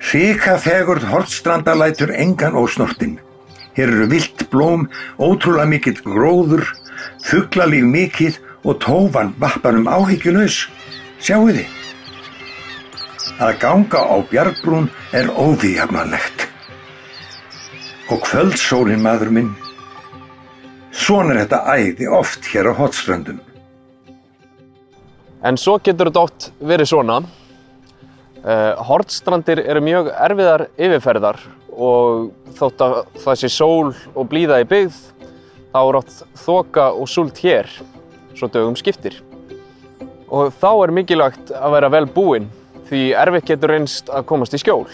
Hrikafegurð Hornstranda lætur engan ósnortinn. Hér eru villt blóm, ótrúlega mikill gróður, fuglalíf mikið og tófan vappar áhyggjulaus. Sjáið þið. Að ganga á Bjargbrún óviðjafnanlegt. Og kvöldsólin, maður minn. Svona þetta æði oft hér á Hornströndum. En svo getur þetta oft verið svona. Hornstrandir eru mjög erfiðar yfirferðar og þótt að það sé sól og blíða í byggð, þá oft þoka og súld hér, svo dögum skiptir. Og þá mikilvægt að vera vel búinn, því erfitt getur reynst að komast í skjól.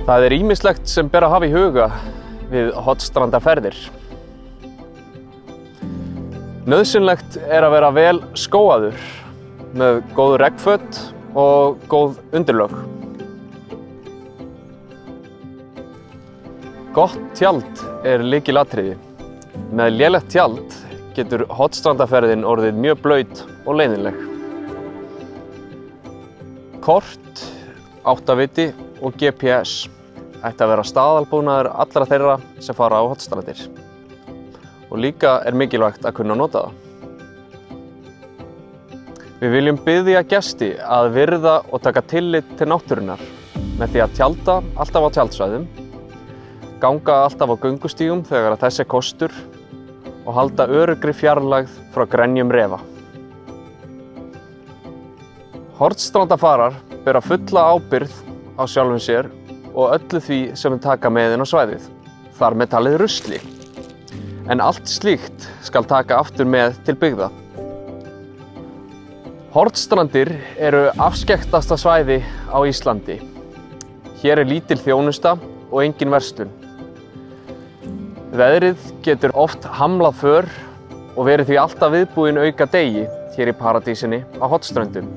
Það ýmislegt sem ber að hafa í huga við Hornstrandaferðir. Nauðsynlegt að vera vel skóaður með góð regnföt og góð undirlög. Gott tjald lykilatriði. Með lélegt tjald getur Hornstrandaferðin orðið mjög blaut og leiðinleg. Kort, áttaviti og GPS ætti að vera staðalbúnaður allra þeirra sem fara á Hornstrandir. Og líka mikilvægt að kunna nota það. Við viljum biðja gesti að virða og taka tillit til náttúrunnar með því að tjalda alltaf á tjaldsvæðum, ganga alltaf á göngustígum þegar þess kostur og halda öruggri fjarlægð frá grenjum refa. Hornstrandafarar bera fulla ábyrgð á sjálfum sér og öllu því sem taka með inn á svæðið, þar með talið rusli. En allt slíkt skal taka aftur með til byggða. Hornstrandir eru afskekktasta svæði á Íslandi. Hér lítil þjónusta og engin verslun. Veðrið getur oft hamlað för og verið því alltaf viðbúin auka degi hér í paradísinni á Hornströndum.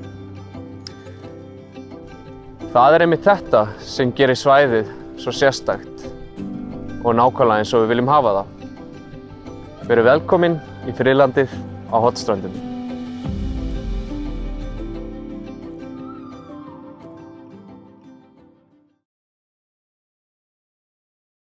Það einmitt þetta sem gerir svæðið svo sérstakt og nákvæmlega eins og við viljum hafa það. Verið velkomin í friðlandið á Hornströndum.